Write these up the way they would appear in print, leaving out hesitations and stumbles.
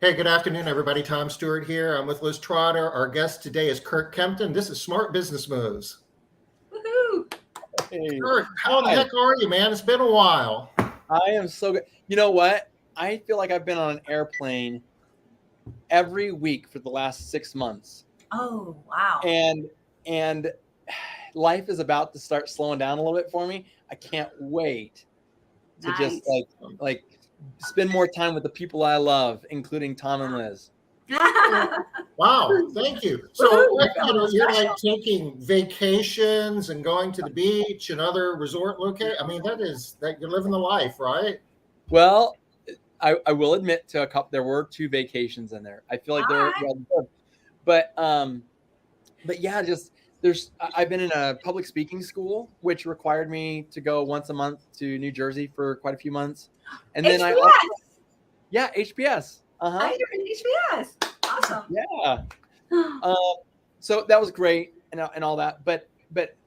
Hey, good afternoon, everybody. Tom Stewart here. I'm with Liz Trotter. Our guest today is Curt Kempton. This is Smart Business Moves. Woohoo! Hey, Curt, how the hi. heck are you, man? It's been a while. I am so good. You know what? I feel like I've been on an airplane every week for the last 6 months. Oh, wow. And life is about to start slowing down a little bit for me. I can't wait to just like spend more time with the people I love, including Tom and Liz. Wow, thank you. So, you're like taking vacations and going to the beach and other resort locations. I mean, that you're living the life, right? Well, I will admit to a couple. There were 2 vacations in there. I feel like they're well done. But yeah, just I've been in a public speaking school, which required me to go once a month to New Jersey for quite a few months. And then HBS. I hear HBS. Awesome. Yeah. So that was great and all that. But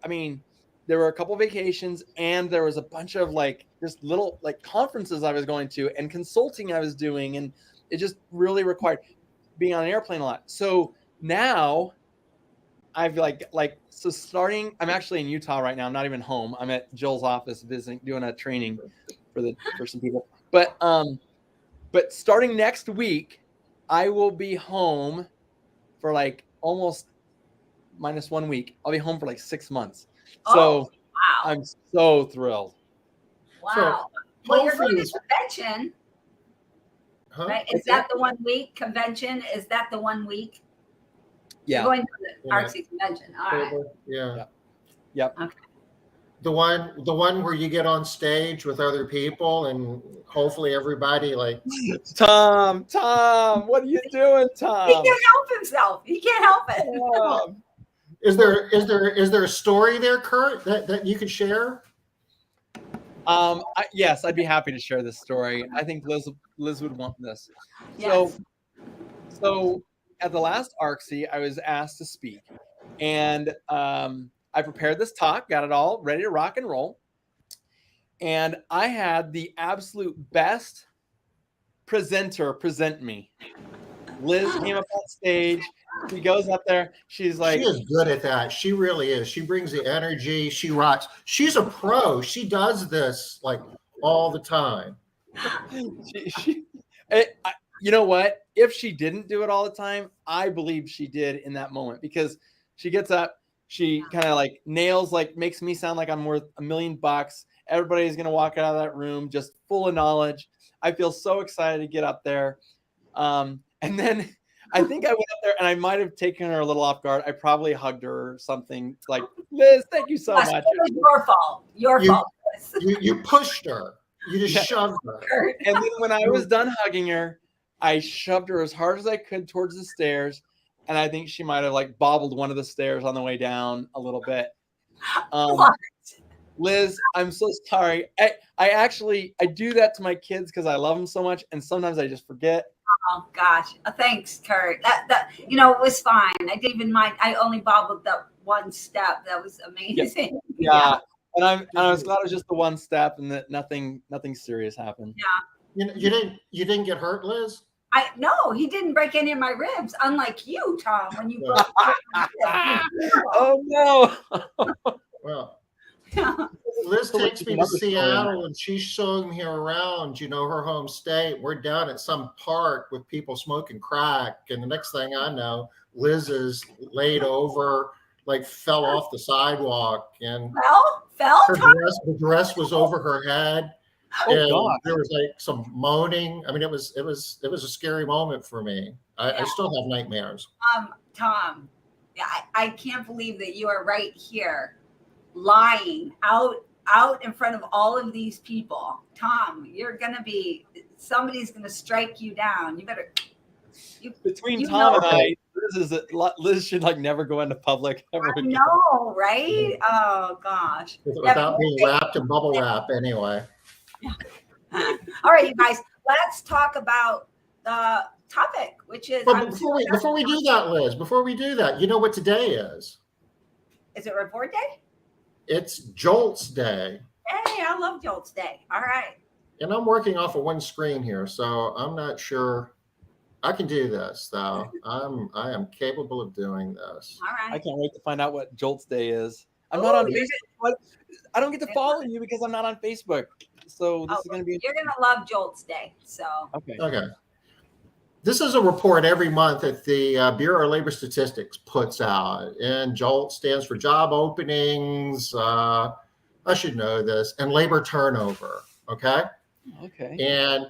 I mean, there were a couple vacations and there was a bunch of like just little like conferences I was going to and consulting I was doing, and it just really required being on an airplane a lot. So now I've so starting. I'm actually in Utah right now. I'm not even home. I'm at Joel's office visiting, doing a training for some people. But starting next week, I will be home for like almost minus 1 week. I'll be home for like 6 months. So wow. I'm so thrilled. Wow. So, well, you're going to convention. Huh? Right? Is that the 1 week convention? Is that the 1 week? Yeah. You're going to the Artsy convention. All right. Yeah. Yep. Okay. The one where you get on stage with other people and hopefully everybody like Tom, what are you doing, Tom? He can't help himself. He can't help it. Is there a story there, Curt, that you could share? Yes, I'd be happy to share this story. I think Liz would want this. Yes. So at the last ARCSI, I was asked to speak, and I prepared this talk, got it all ready to rock and roll, and I had the absolute best presenter present me. Liz came up on stage. She goes up there. She's like, she is good at that. She really is. She brings the energy. She rocks. She's a pro. She does this like all the time. You know what? If she didn't do it all the time, I believe she did in that moment, because she gets up, she kind of like nails, like makes me sound like I'm worth $1 million. Everybody's going to walk out of that room just full of knowledge. I feel so excited to get up there. And then I think I went up there and I might have taken her a little off guard. I probably hugged her or something like, Liz, thank you so much. It was your fault. Your fault. You pushed her. You just shoved her. And then when I was done hugging her, I shoved her as hard as I could towards the stairs. And I think she might have like bobbled one of the stairs on the way down a little bit. Liz, I'm so sorry. I do that to my kids because I love them so much, and sometimes I just forget. Oh gosh, thanks, Curt. That it was fine. I didn't even mind. I only bobbled that one step. That was amazing. Yeah. And I was glad it was just the one step and that nothing serious happened. Yeah. You didn't get hurt, Liz? No, he didn't break any of my ribs, unlike you, Tom, when you broke Oh no. Well, Liz takes me to Seattle and she's showing me around, her home state. We're down at some park with people smoking crack. And the next thing I know, Liz is laid over, like fell off the sidewalk, and the dress was over her head. And there was like some moaning. I mean, it was a scary moment for me. I still have nightmares. Tom, I can't believe that you are right here, lying out in front of all of these people. Tom, somebody's gonna strike you down. You better. Between Tom and I, Liz should like never go into public ever again. No, right? Oh gosh. Without being wrapped in bubble wrap, anyway. All right, you guys, let's talk about the topic, which is. But before we do that, Liz, you know what today is? Is it report day? It's Jolt's Day. Hey, I love Jolt's Day. All right. And I'm working off of one screen here, so I'm not sure. I can do this though. I am capable of doing this. All I right. can't wait to find out what Jolt's Day is. I'm Ooh, not on you're Facebook. I don't get to follow you because I'm not on Facebook. So this is going to be You're gonna love Jolt's Day. So okay. Okay. This is a report every month that the Bureau of Labor Statistics puts out, and JOLT stands for job openings. I should know this, and labor turnover. Okay. Okay. And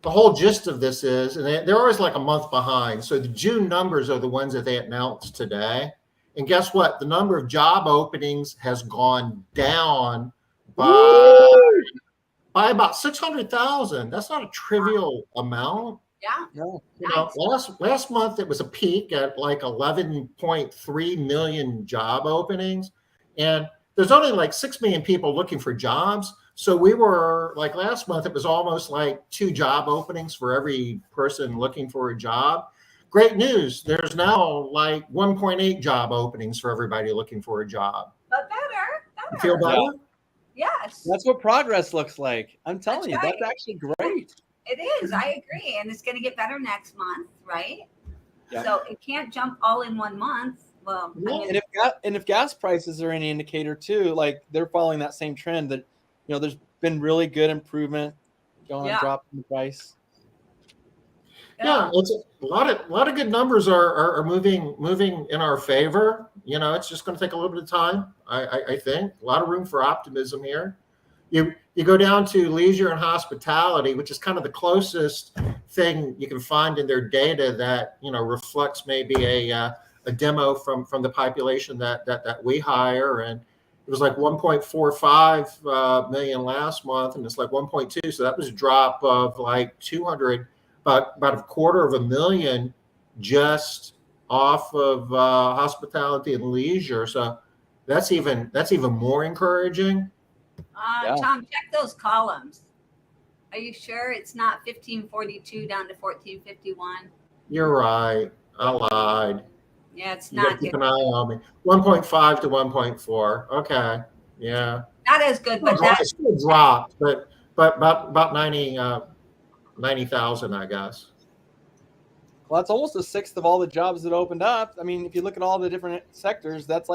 the whole gist of this is, and they're always like a month behind. So the June numbers are the ones that they announced today. And guess what? The number of job openings has gone down by about 600,000. That's not a trivial amount. yeah, No. You know, last month it was a peak at like 11.3 million job openings, and there's only like 6 million people looking for jobs. So we were like last month, it was almost like 2 job openings for every person looking for a job. Great news. There's now like 1.8 job openings for everybody looking for a job. but better. You feel better? Yeah. Yes, That's what progress looks like. I'm telling That's you, right. that's actually great. it is. I agree, and it's gonna get better next month, right? Yeah. So it can't jump all in one month. Well, I Yeah. mean, And if gas prices are any indicator too, like they're following that same trend that, you know, there's been really good improvement going Yeah. drop in the price. Yeah, it's a lot of good numbers are moving in our favor. You know, it's just going to take a little bit of time. I think a lot of room for optimism here. You go down to leisure and hospitality, which is kind of the closest thing you can find in their data that, you know, reflects maybe a demo from the population that we hire, and it was like 1.45 million last month, and it's like 1.2. So that was a drop of like 200, about a quarter of a million just off of hospitality and leisure. So that's even more encouraging. Yeah. Tom, check those columns. Are you sure it's not 1542 down to 1451? You're right. I lied. Yeah, it's You gotta not keep good. an eye on me. 1.5 to 1.4. Okay. Yeah. Not as good, but It's still dropped, but about 90,000, I guess. Well, that's almost a sixth of all the jobs that opened up. I mean, if you look at all the different sectors, that's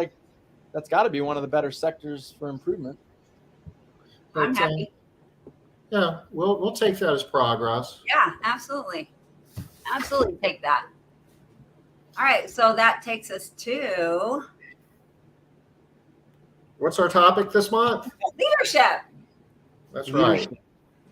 got to be one of the better sectors for improvement. I'm But, happy. yeah, we'll take that as progress. Yeah, absolutely. Absolutely take that. All right, so that takes us to What's our topic this month? leadership. That's right.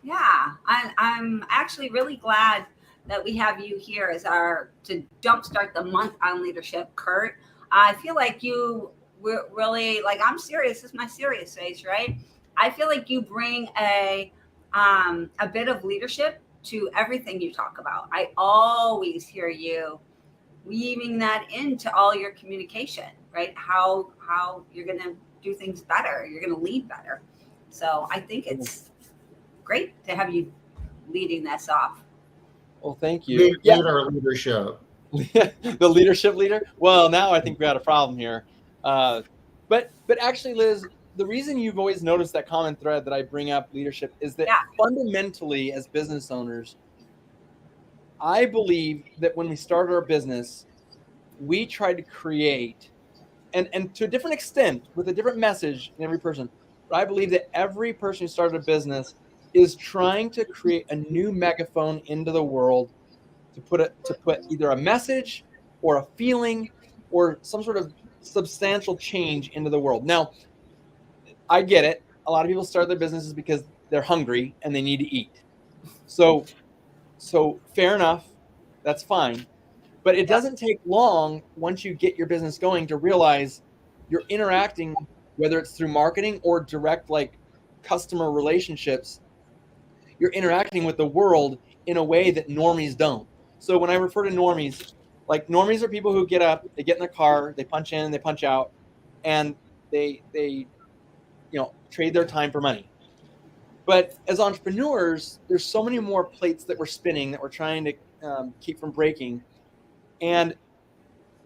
Yeah, I'm actually really glad that we have you here as to jumpstart the month on leadership, Curt. I feel like you really, like, I'm serious. This is my serious face, right? I feel like you bring a bit of leadership to everything you talk about. I always hear you weaving that into all your communication, right? How you're going to do things better. You're going to lead better. So I think it's great to have you leading this off. Well, thank you. Lead our leadership. The leadership leader. Well, now I think we got a problem here. But actually, Liz, the reason you've always noticed that common thread that I bring up leadership is that fundamentally, as business owners, I believe that when we started our business, we tried to create, and to a different extent, with a different message in every person, but I believe that every person who started a business is trying to create a new megaphone into the world to put either a message or a feeling or some sort of substantial change into the world. Now, I get it. A lot of people start their businesses because they're hungry and they need to eat. So fair enough. That's fine. But it doesn't take long once you get your business going to realize you're interacting, whether it's through marketing or direct like customer relationships, you're interacting with the world in a way that normies don't. So when I refer to normies, like normies are people who get up, they get in their car, they punch in, they punch out, and they trade their time for money. But as entrepreneurs, there's so many more plates that we're spinning that we're trying to keep from breaking. And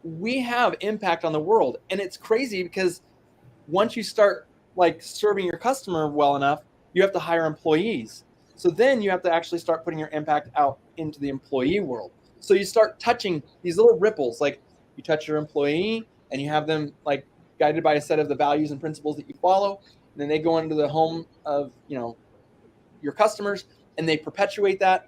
we have impact on the world. And it's crazy because once you start like serving your customer well enough, you have to hire employees. So then you have to actually start putting your impact out into the employee world. So you start touching these little ripples, like you touch your employee and you have them like guided by a set of the values and principles that you follow. And then they go into the home of, your customers and they perpetuate that.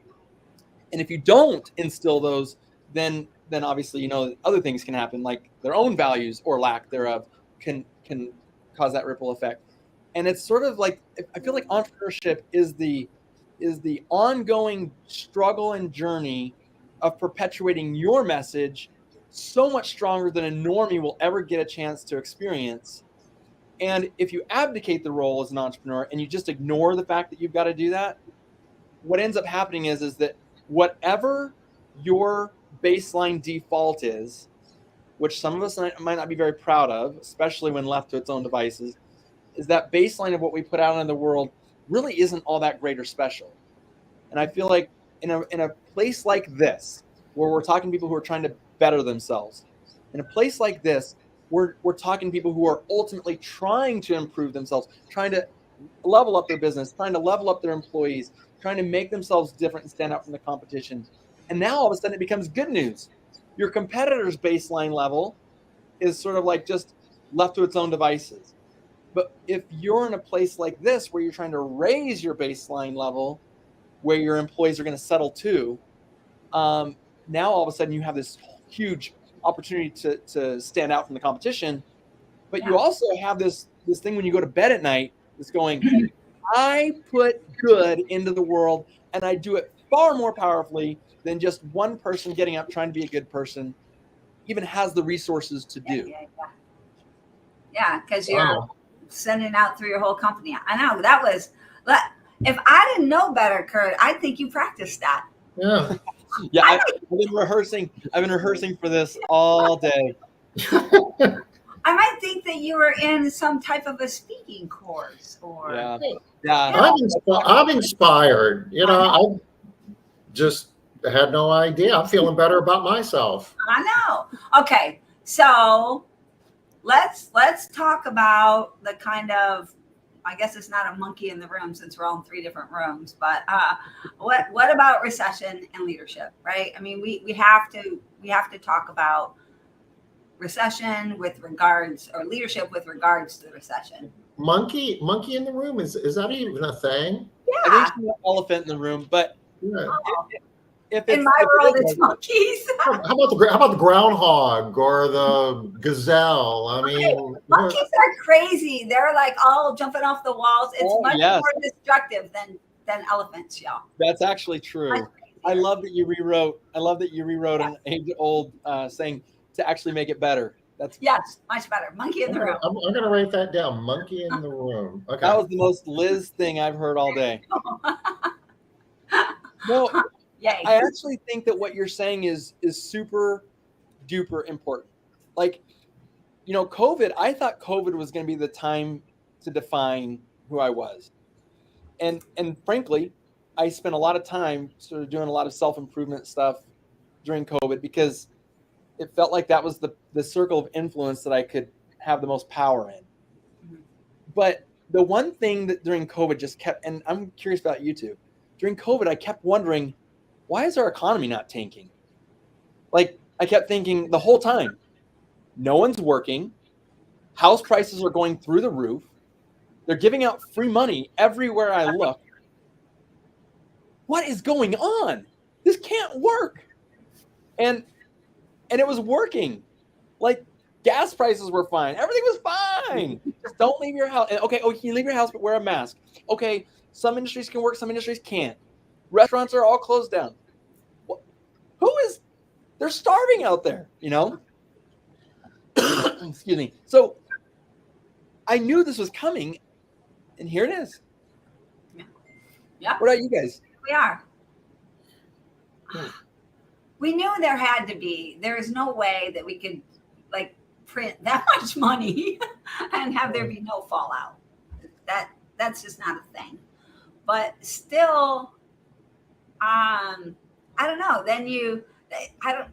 And if you don't instill those, then obviously, other things can happen, like their own values or lack thereof can cause that ripple effect. And it's sort of like, I feel like entrepreneurship is the ongoing struggle and journey of perpetuating your message so much stronger than a normie will ever get a chance to experience. And if you abdicate the role as an entrepreneur and you just ignore the fact that you've got to do that, what ends up happening is that whatever your baseline default is, which some of us might not be very proud of, especially when left to its own devices, is that baseline of what we put out in the world really isn't all that great or special. And I feel like in a place like this, where we're talking to people who are trying to better themselves, in a place like this, we're talking to people who are ultimately trying to improve themselves, trying to level up their business, trying to level up their employees, trying to make themselves different and stand out from the competition. And now all of a sudden it becomes good news. Your competitor's baseline level is sort of like just left to its own devices. But if you're in a place like this where you're trying to raise your baseline level, where your employees are going to settle to, now all of a sudden you have this huge opportunity to stand out from the competition. But you also have this thing when you go to bed at night that's going, I put good into the world and I do it far more powerfully than just one person getting up trying to be a good person even has the resources to do. Yeah, because you're sending out through your whole company. I know that was, if I didn't know better, Curt, I think you practiced that. Yeah. Yeah, I've been rehearsing for this all day. I might think that you were in some type of a speaking course or. Yeah. I'm inspired. I just had no idea. I'm feeling better about myself. I know. Okay, so let's talk about the kind of, I guess it's not a monkey in the room since we're all in 3 different rooms, but what about recession and leadership, right? I mean, we have to talk about recession with regards, or leadership with regards to the recession. Monkey in the room, is that even a thing? Yeah. I think she's an elephant in the room, but if in my world it's monkeys. How about the groundhog or the gazelle? I mean, monkeys are crazy. They're like all jumping off the walls. It's much more destructive than elephants, y'all. That's actually true. I love that you rewrote an age-old saying to actually make it better. Yes, much better. Monkey in the room. I'm going to write that down. Monkey in the room. Okay. That was the most Liz thing I've heard all day. No, yay. I actually think that what you're saying is super duper important. Like, COVID, I thought COVID was going to be the time to define who I was. And frankly, I spent a lot of time sort of doing a lot of self-improvement stuff during COVID because it felt like that was the circle of influence that I could have the most power in. Mm-hmm. But the one thing that during COVID just kept, and I'm curious about you too, during COVID, I kept wondering, why is our economy not tanking? Like, I kept thinking the whole time, no one's working, house prices are going through the roof, they're giving out free money everywhere I look. What is going on? This can't work. And it was working. Like, gas prices were fine. Everything was fine. Just don't leave your house. Okay, you can leave your house, but wear a mask. Okay, some industries can work, some industries can't. Restaurants are all closed down. They're starving out there, Excuse me. So I knew this was coming, and here it is. Yeah. What about you guys? We are. We knew there had to be. There is no way that we could print that much money and have there be no fallout. That's just not a thing. But still, I don't know. Then you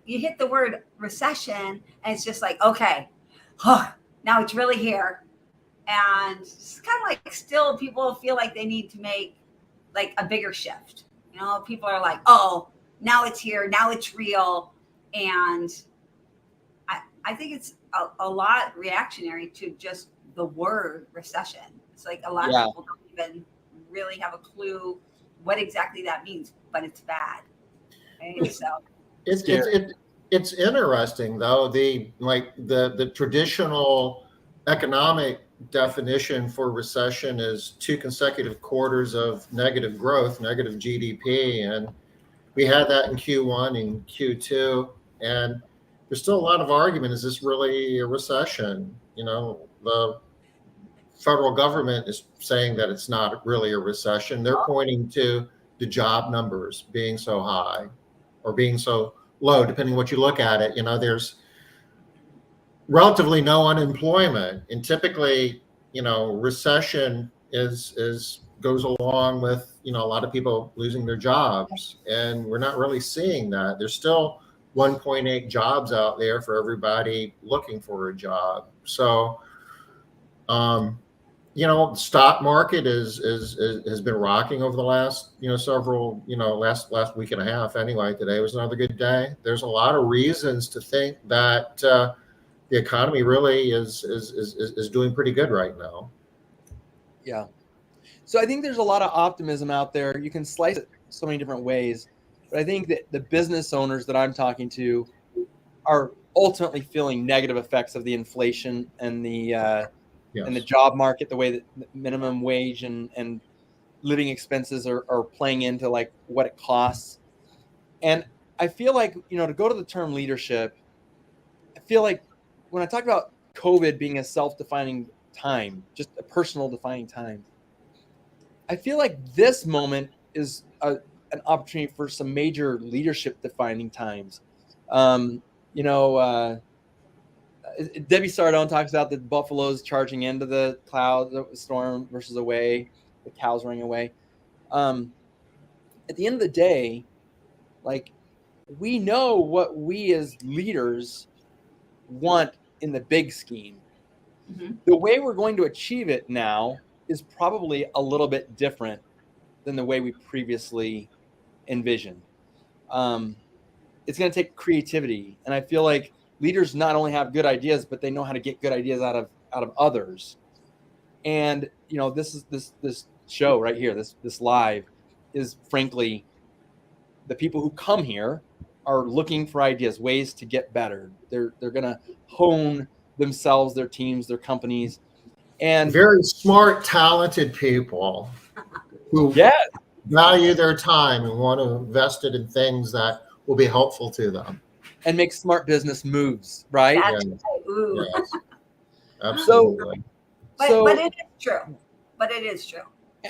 hit the word recession, and it's just like, okay, now it's really here, and it's kind of like still people feel like they need to make like a bigger shift. People are like, oh, now it's here, now it's real. And I think it's a lot reactionary to just the word recession. It's like a lot of people don't even really have a clue what exactly that means, but it's bad. Okay? So it's interesting though. The traditional economic definition for recession is 2 consecutive quarters of negative growth, negative GDP, and we had that in Q1 and Q2, and there's still a lot of argument. Is this really a recession? The federal government is saying that it's not really a recession. They're pointing to the job numbers being so high or being so low, depending what you look at it. There's relatively no unemployment, and typically, recession goes along with a lot of people losing their jobs, and we're not really seeing that. There's still 1.8 jobs out there for everybody looking for a job. So, the stock market has been rocking over the last, several, last week and a half. Anyway, today was another good day. There's a lot of reasons to think that the economy really is doing pretty good right now. Yeah. So I think there's a lot of optimism out there. You can slice it so many different ways, but I think that the business owners that I'm talking to are ultimately feeling negative effects of the inflation and the and the job market, the way that minimum wage and living expenses are playing into like what it costs. And I feel like, to go to the term leadership, I feel like when I talk about COVID being a self-defining time, just a personal defining time, I feel like this moment is an opportunity for some major leadership defining times. Debbie Sardone talks about the buffaloes charging into the cloud, the storm versus away, the cows running away. At the end of the day, like, we know what we as leaders want in the big scheme. Mm-hmm. The way we're going to achieve it now is probably a little bit different than the way we previously envisioned. It's going to take creativity, and I feel like leaders not only have good ideas, but they know how to get good ideas out of others. And this show right here, this live, is frankly, the people who come here are looking for ideas, ways to get better. They're going to hone themselves, their teams, their companies, and very smart, talented people who value their time and want to invest it in things that will be helpful to them and make smart business moves, right? That's right. Yes. Absolutely. But it is true. But it is true.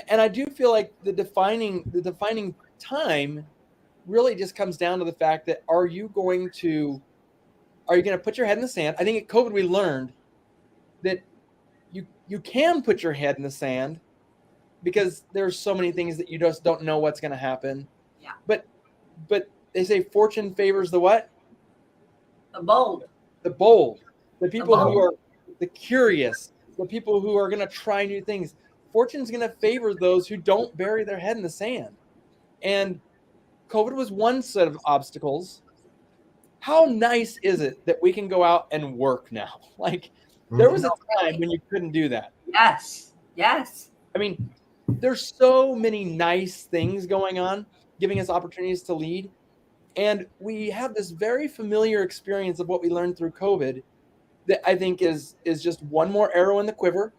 And I do feel like the defining time really just comes down to the fact that are you going to put your head in the sand? I think at COVID we learned that you can put your head in the sand because there's so many things that you just don't know what's going to happen. Yeah. But they say fortune favors the what? The bold. The bold. The people who are the curious. The people who are going to try new things. Fortune's going to favor those who don't bury their head in the sand. And COVID was one set of obstacles. How nice is it that we can go out and work now? Like, there was a time when you couldn't do that. Yes. Yes. I mean, there's so many nice things going on, giving us opportunities to lead. And we have this very familiar experience of what we learned through COVID that I think is just one more arrow in the quiver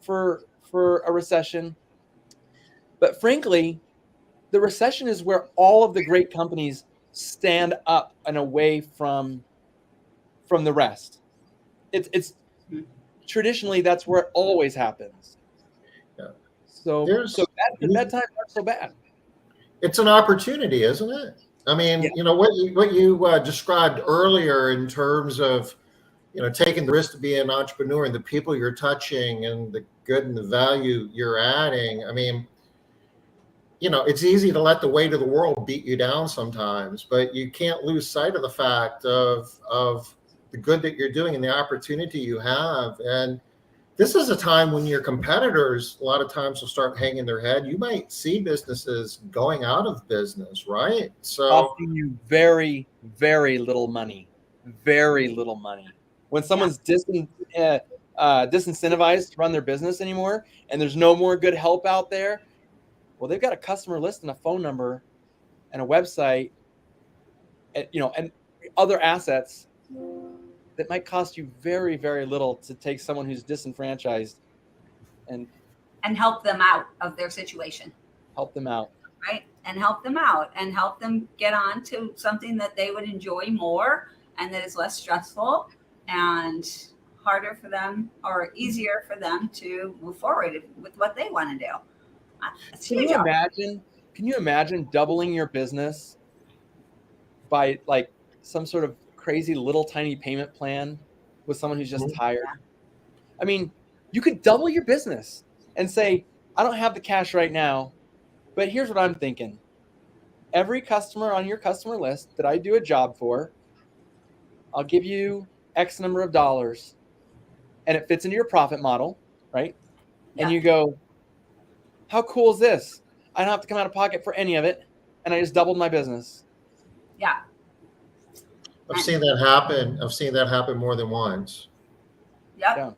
for a recession. But frankly, the recession is where all of the great companies stand up and away from the rest. It's traditionally that's where it always happens. Yeah. So that time not so bad. It's an opportunity, isn't it? I mean, what you described earlier in terms of taking the risk to be an entrepreneur and the people you're touching and the good and the value you're adding. I mean, it's easy to let the weight of the world beat you down sometimes, but you can't lose sight of the fact of the good that you're doing and the opportunity you have. And, this is a time when your competitors a lot of times will start hanging their head. You might see businesses going out of business, right? So Costing you very, very little money. Very little money. When someone's disincentivized to run their business anymore, and there's no more good help out there, well, they've got a customer list and a phone number and a website, and, and other assets that might cost you very, very little to take someone who's disenfranchised and help them out of their situation. help them out. Right. And help them out and help them get on to something that they would enjoy more and that is less stressful and harder for them or easier for them to move forward with what they want to do. Can you imagine doubling your business by like some sort of crazy little tiny payment plan with someone who's just tired? I mean, you could double your business and say, I don't have the cash right now, but here's what I'm thinking. Every customer on your customer list that I do a job for, I'll give you X number of dollars, and it fits into your profit model, right? Yeah. And you go, how cool is this? I don't have to come out of pocket for any of it, and I just doubled my business. Yeah. I've seen that happen. I've seen that happen more than once. Yep. Yeah.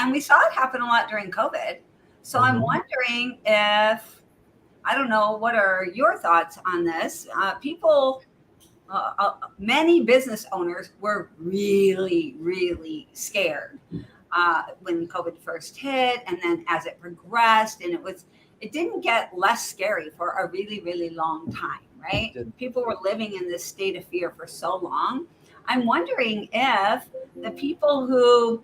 And we saw it happen a lot during COVID. So I'm wondering if, I don't know, what are your thoughts on this? Many business owners were really, really scared when COVID first hit, and then as it progressed, and it didn't get less scary for a really, really long time, right? People were living in this state of fear for so long. I'm wondering if the people who,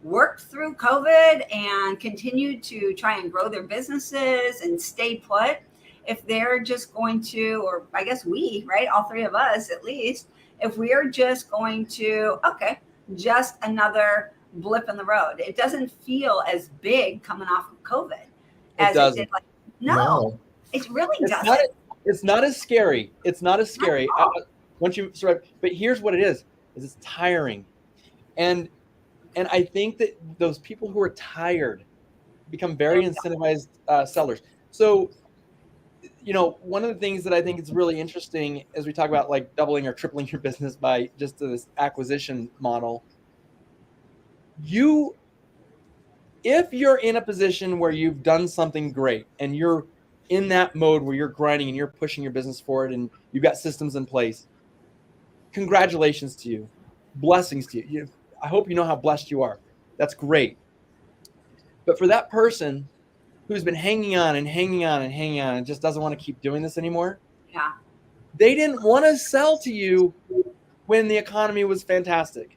worked through COVID and continued to try and grow their businesses and stay put, if they're just going to, or I guess we, right, all three of us at least, if we are just going to, just another blip in the road. It doesn't feel as big coming off of COVID as it did. No, it really doesn't. It's not as scary. It's not as scary. Once you but here's what it is it's tiring. And I think that those people who are tired become very incentivized sellers. So, one of the things that I think is really interesting as we talk about like doubling or tripling your business by just this acquisition model, if you're in a position where you've done something great and you're in that mode where you're grinding and you're pushing your business forward and you've got systems in place, congratulations to you. Blessings to you. I hope you know how blessed you are. That's great. But for that person who's been hanging on and just doesn't want to keep doing this anymore, they didn't want to sell to you when the economy was fantastic.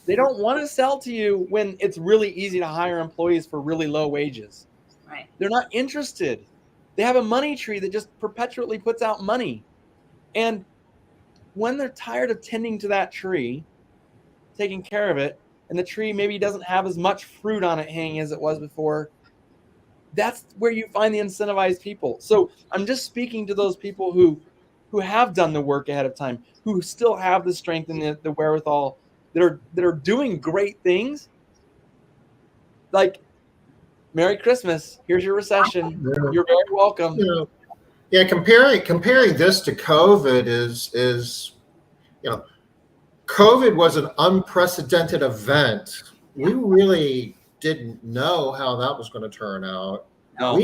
They don't want to sell to you when it's really easy to hire employees for really low wages. Right. They're not interested. They have a money tree that just perpetually puts out money. And when they're tired of tending to that tree, taking care of it, and the tree maybe doesn't have as much fruit on it hanging as it was before, that's where you find the incentivized people. So I'm just speaking to those people who have done the work ahead of time, who still have the strength and the wherewithal, that are doing great things. Like, Merry Christmas. Here's your recession. You're very welcome. Comparing this to COVID is COVID was an unprecedented event. We really didn't know how that was going to turn out. No.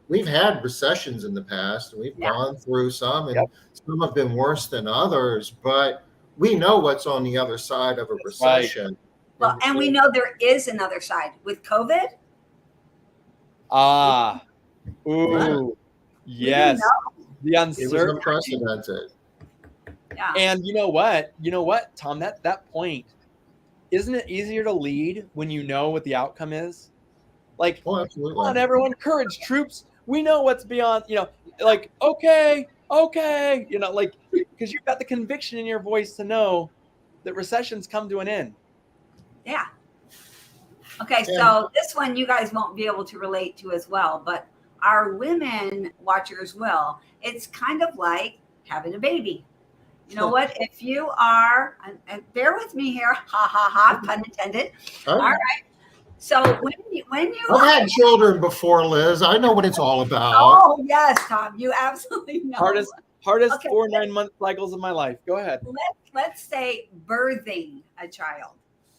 We've had recessions in the past, and we've gone through some, and some have been worse than others, but we know what's on the other side of a recession. Right. Well, and we know there is another side with COVID. Ooh, yes. The uncertainty. It was unprecedented. Yeah. And you know what, Tom, that point, isn't it easier to lead when you know what the outcome is? Like, absolutely. Come on, everyone, courage, troops. We know what's beyond, like, okay, like, because you've got the conviction in your voice to know that recessions come to an end. Yeah. Okay, so this one you guys won't be able to relate to as well, but our women watchers will. It's kind of like having a baby. You know what? If you are, and bear with me here, pun intended. All right. So when you I've had children before, Liz. I know what it's all about. oh yes, Tom, you absolutely know. Hardest Okay. 4 9-month cycles of my life. Go ahead. Let's say birthing a child.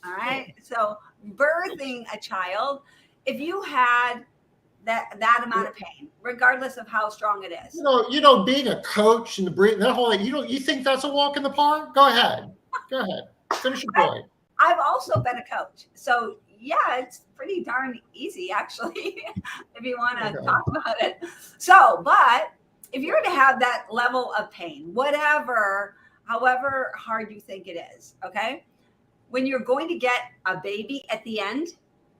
All right. So birthing a child, if you had that amount of pain, regardless of how strong it is. Being a coach and the breathing, that whole, you think that's a walk in the park? Go ahead. Finish your point. I've also been a coach. So yeah, it's pretty darn easy actually, if you want to talk about it. So, but if you're to have that level of pain, however hard you think it is, okay? When you're going to get a baby at the end,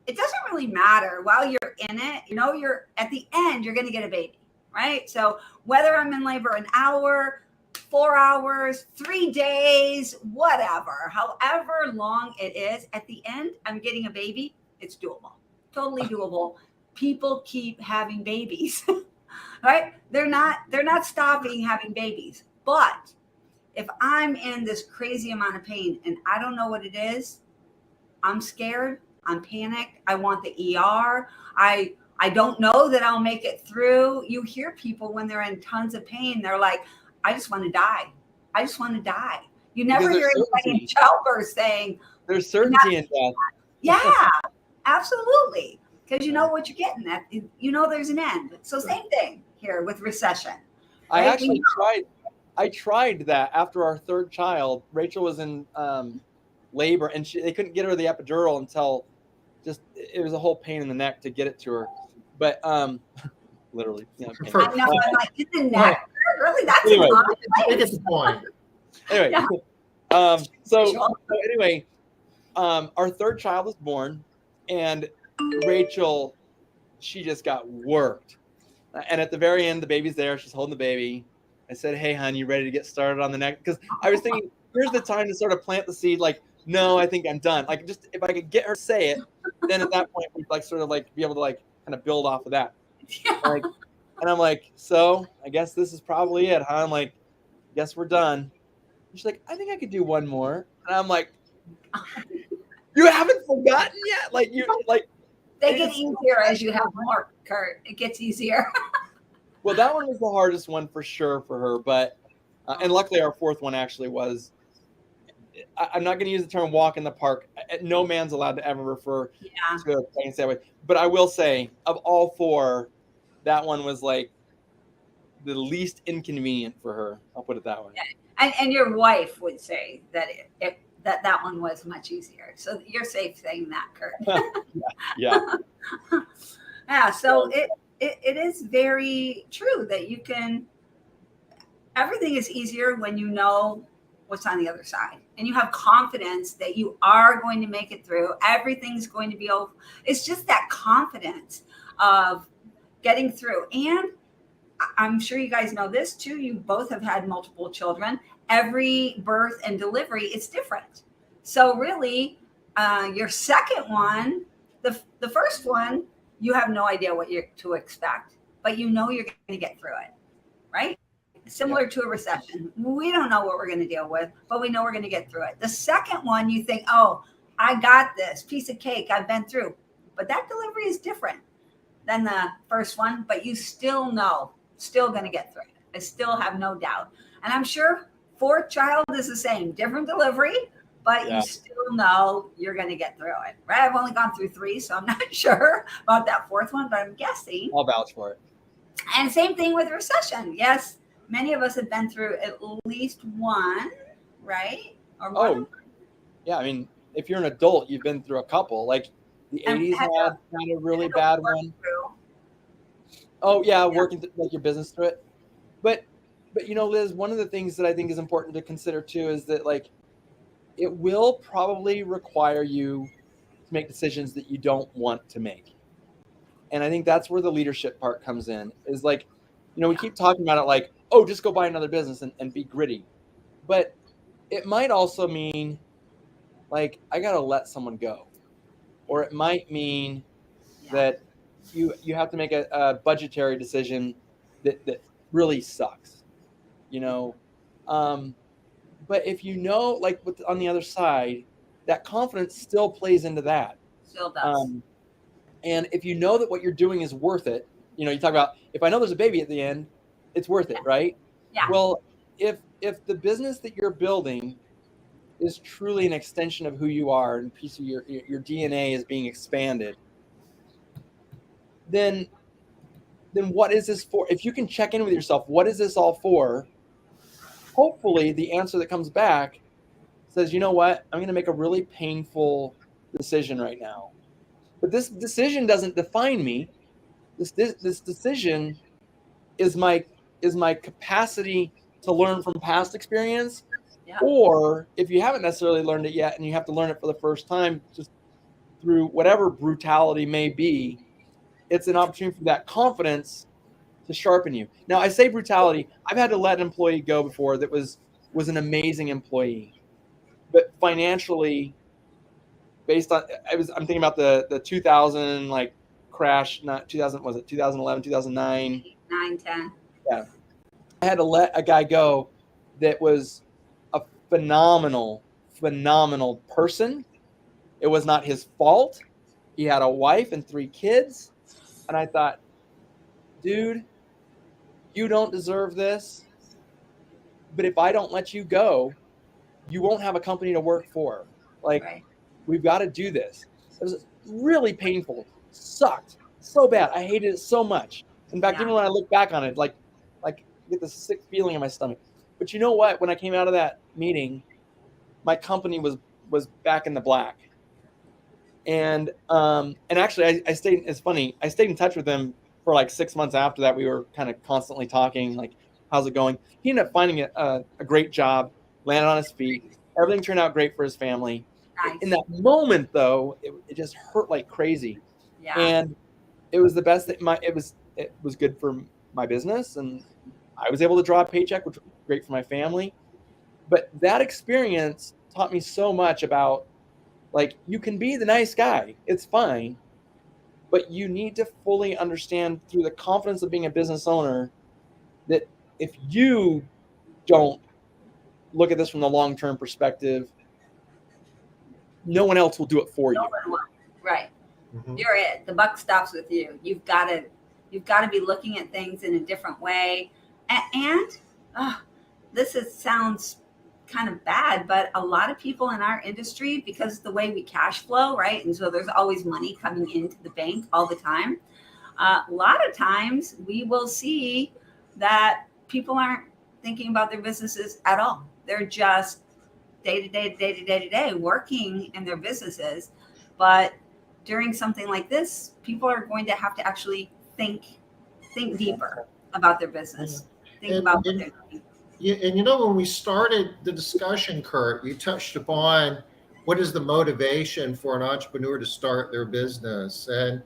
it doesn't really matter while you're in it, you're at the end, you're going to get a baby, right? So whether I'm in labor an hour, 4 hours, 3 days, whatever, however long it is, at the end, I'm getting a baby. It's doable, totally doable. People keep having babies, right? They're not stopping having babies. But if I'm in this crazy amount of pain and I don't know what it is, I'm scared, I'm panicked, I want the ER, I don't know that I'll make it through. You hear people when they're in tons of pain, they're like, I just want to die. I just want to die. You never hear anybody in childbirth saying there's certainty in death. Yeah, absolutely. Because you know what you're getting at. There's an end. So same thing here with recession. Right? I tried that after our third child. Rachel was in labor and they couldn't get her the epidural until it was a whole pain in the neck to get it to her. But literally. I know, I'm like, in the neck. Really? That's anyway, I get the point. Anyway, yeah. So anyway, our third child was born, and Rachel, she just got worked. And at the very end, the baby's there. She's holding the baby. I said, "Hey, hon, you ready to get started on the next?" Because I was thinking, here's the time to sort of plant the seed. Like, no, I think I'm done. Like, just if I could get her to say it, then at that point we'd be able to kind of build off of that. Yeah. And I'm like, so I guess this is probably it, huh? I'm like, guess we're done. And she's like, I think I could do one more. And I'm like, you haven't forgotten yet? They get easier as you have more, Kurt. It gets easier. Well, that one was the hardest one for sure for her, but and luckily our fourth one actually was. I'm not going to use the term walk in the park. No man's allowed to ever refer to a pregnancy that way. But I will say, of all four, that one was like the least inconvenient for her. I'll put it that way. Yeah. And your wife would say that that one was much easier. So you're safe saying that, Kurt. Yeah. Yeah. So it is very true that everything is easier when you know what's on the other side and you have confidence that you are going to make it through. Everything's going to be over. It's just that confidence of getting through. And I'm sure you guys know this too. You both have had multiple children. Every birth and delivery is different. So really, your second one, the first one, you have no idea what you're to expect, but you know you're going to get through it, right? Similar to a recession. We don't know what we're going to deal with, but we know we're going to get through it. The second one, you think, oh, I got this piece of cake I've been through. But that delivery is different than the first one, but you still know, still going to get through it. I still have no doubt. And I'm sure fourth child is the same, different delivery, but you still know you're going to get through it, right? I've only gone through 3, so I'm not sure about that fourth one, but I'm guessing. I'll vouch for it. And same thing with recession. Yes, many of us have been through at least one, right? Or one. Oh, yeah. I mean, if you're an adult, you've been through a couple. Like the 80s had a really bad one. Oh, yeah, working like your business through it. But Liz, one of the things that I think is important to consider too is that it will probably require you to make decisions that you don't want to make. And I think that's where the leadership part comes in, is we keep talking about it oh, just go buy another business and be gritty. But it might also mean I got to let someone go. Or it might mean that you have to make a budgetary decision that really sucks, But if on the other side, that confidence still plays into that. Still does. And if you know that what you're doing is worth it, you know, you talk about, if I know there's a baby at the end, it's worth it, right? Yeah. Well, if the business that you're building is truly an extension of who you are and a piece of your DNA is being expanded, then what is this for? If you can check in with yourself, what is this all for? Hopefully the answer that comes back says, you know what, I'm going to make a really painful decision right now. But this decision doesn't define me. This decision is my capacity to learn from past experience. Yeah. Or if you haven't necessarily learned it yet and you have to learn it for the first time, just through whatever brutality may be, it's an opportunity for that confidence to sharpen you. Now, I say brutality. I've had to let an employee go before that was an amazing employee, but financially, based on, I'm thinking about the 2000 like crash, not 2000, was it 2011, 2009? 9, 10. Yeah. I had to let a guy go that was a phenomenal person. It was not his fault. He had a wife and 3 kids. And I thought, dude, you don't deserve this. But if I don't let you go, you won't have a company to work for. Like, Right. We've got to do this. It was really painful. Sucked so bad. I hated it so much. In fact, even when I look back on it, like I get this sick feeling in my stomach. But you know what? When I came out of that meeting, my company was back in the black. And actually, I stayed. It's funny. I stayed in touch with him for like 6 months after that. We were kind of constantly talking, like, how's it going? He ended up finding a great job, landed on his feet. Everything turned out great for his family. Nice. In that moment, though, it just hurt like crazy. Yeah. And it was the best that it was good for my business, and I was able to draw a paycheck, which was great for my family. But that experience taught me so much about, like, you can be the nice guy, it's fine, but you need to fully understand through the confidence of being a business owner that if you don't look at this from the long-term perspective, no one else will do it for you. Right. Mhm. You're it. The buck stops with you. You've got to be looking at things in a different way. And sounds kind of bad, but a lot of people in our industry, because of the way we cash flow, right? And so there's always money coming into the bank all the time. A lot of times we will see that people aren't thinking about their businesses at all. They're just day to day working in their businesses. But during something like this, people are going to have to actually think deeper about their business. Think about what they're doing. And you know, when we started the discussion, Curt, you touched upon what is the motivation for an entrepreneur to start their business. And,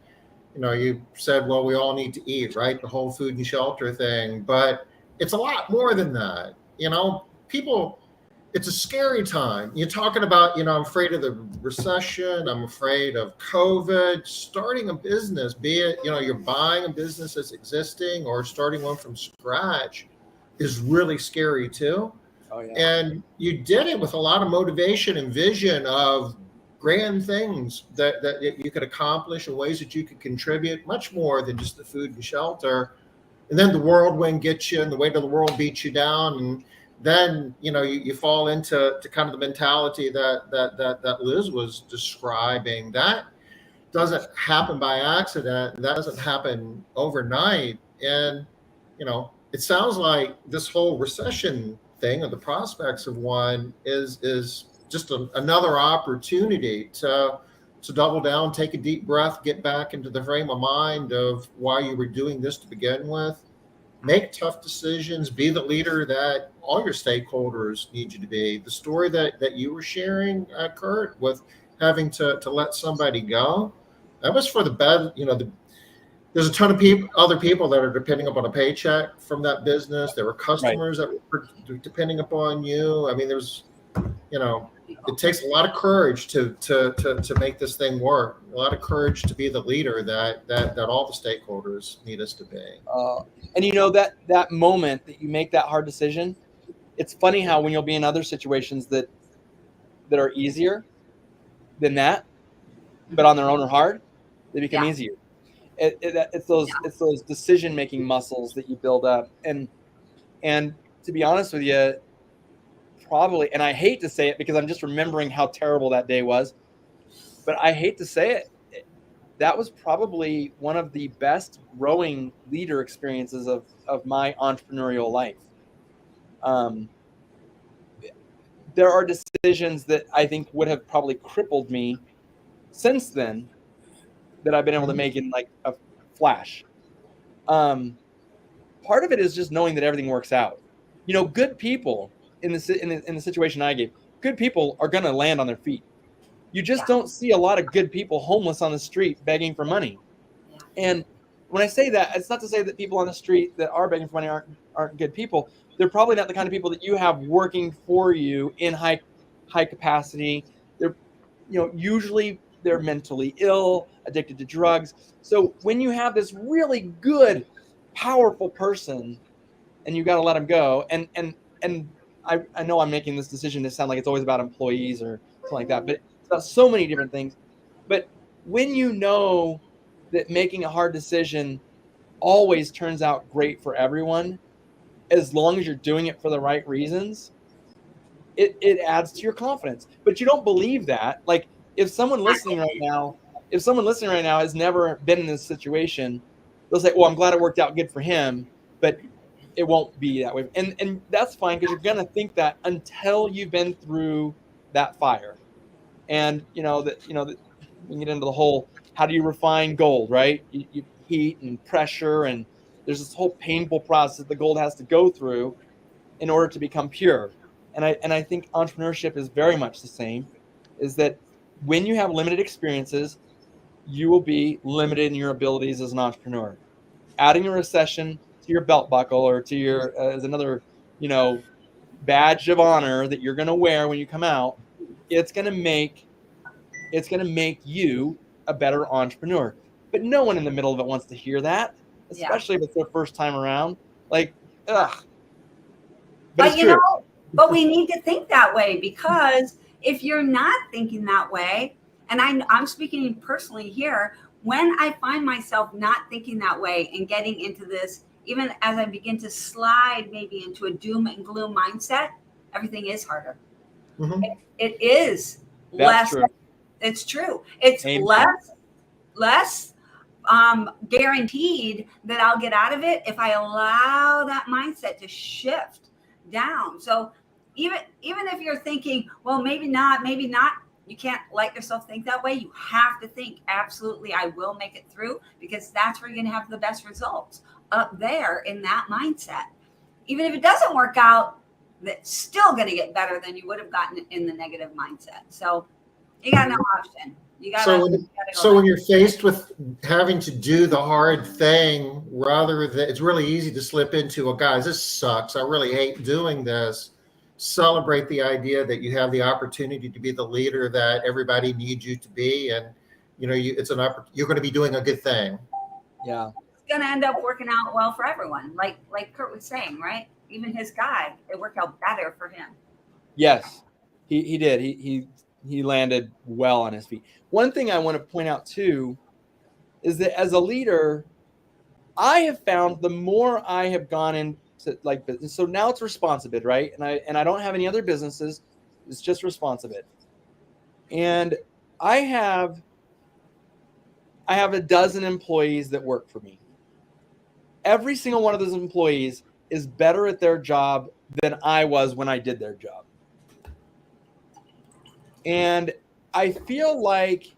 you know, you said, well, we all need to eat, right? The whole food and shelter thing. But it's a lot more than that. You know, people, it's a scary time. You're talking about, you know, I'm afraid of the recession. I'm afraid of COVID. Starting a business, be it, you know, you're buying a business that's existing or starting one from scratch, is really scary too. Oh, yeah. And you did it with a lot of motivation and vision of grand things that you could accomplish and ways that you could contribute, much more than just the food and shelter. And then the whirlwind gets you and the weight of the world beats you down. And then, you know, you fall into kind of the mentality that Liz was describing. That doesn't happen by accident. That doesn't happen overnight. And, you know, it sounds like this whole recession thing, or the prospects of one, is just another opportunity to double down, take a deep breath, get back into the frame of mind of why you were doing this to begin with, make tough decisions, be the leader that all your stakeholders need you to be. The story that you were sharing, Curt, with having to let somebody go, that was for the bed, you know, there's a ton of other people that are depending upon a paycheck from that business. There were customers that were depending upon you. I mean, there's, you know, it takes a lot of courage to make this thing work. A lot of courage to be the leader that all the stakeholders need us to be. And you know, that moment that you make that hard decision, it's funny how when you'll be in other situations that are easier than that, but on their own are hard, They become easier. It's those decision-making muscles that you build up. And to be honest with you, probably, and I hate to say it because I'm just remembering how terrible that day was, but I hate to say it, that was probably one of the best growing leader experiences of my entrepreneurial life. There are decisions that I think would have probably crippled me since then that I've been able to make in like a flash. Part of it is just knowing that everything works out. Good people in the situation I gave, good people are going to land on their feet. You just don't see a lot of good people homeless on the street begging for money. And when I say that, it's not to say that people on the street that are begging for money aren't good people. They're probably not the kind of people that you have working for you in high capacity. They're, usually they're mentally ill, addicted to drugs. So when you have this really good, powerful person, and you got to let them go, and I know I'm making this decision to sound like it's always about employees or something like that, but it's about so many different things. But when you know that making a hard decision always turns out great for everyone, as long as you're doing it for the right reasons, it adds to your confidence. But you don't believe that. Like if someone listening right now has never been in this situation, they'll say, well, I'm glad it worked out good for him, but it won't be that way. And that's fine, because you're going to think that until you've been through that fire. And we can get into the whole, how do you refine gold, right? You heat and pressure, and there's this whole painful process that the gold has to go through in order to become pure. And I think entrepreneurship is very much the same, is that when you have limited experiences, you will be limited in your abilities as an entrepreneur. Adding a recession to your belt buckle or to your as another badge of honor that you're going to wear when you come out, it's going to make you a better entrepreneur. But no one in the middle of it wants to hear that, especially if it's their first time around. Like, ugh. But but we need to think that way, because if you're not thinking that way, and I'm speaking personally here, when I find myself not thinking that way and getting into this, even as I begin to slide maybe into a doom and gloom mindset, everything is harder. Mm-hmm. It is That's less. True. It's true. It's less guaranteed that I'll get out of it if I allow that mindset to shift down. So even if you're thinking, well, maybe not, you can't let yourself think that way. You have to think, absolutely, I will make it through, because that's where you're going to have the best results, up there in that mindset. Even if it doesn't work out, that's still going to get better than you would have gotten in the negative mindset. So you got no option. So when you're faced with having to do the hard thing, rather than, it's really easy to slip into, oh, guys, this sucks, I really hate doing this. Celebrate the idea that you have the opportunity to be the leader that everybody needs you to be, and you're going to be doing a good thing. Yeah, it's going to end up working out well for everyone. Like Curt was saying, right? Even his guy, it worked out better for him. Yes, he did. He landed well on his feet. One thing I want to point out too is that as a leader, I have found the more I have gone into like business. So now it's Responsibid, right? And I don't have any other businesses. It's just Responsibid. And I have a dozen employees that work for me. Every single one of those employees is better at their job than I was when I did their job. And I feel like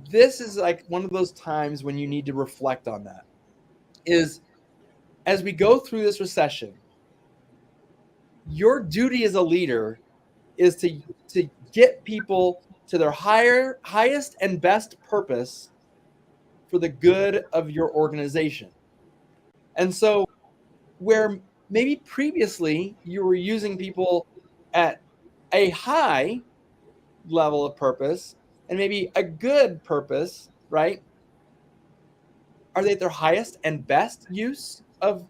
this is like one of those times when you need to reflect on that, is as we go through this recession, your duty as a leader is to get people to their highest and best purpose for the good of your organization. And so where maybe previously you were using people at a high level of purpose and maybe a good purpose, right? Are they at their highest and best use of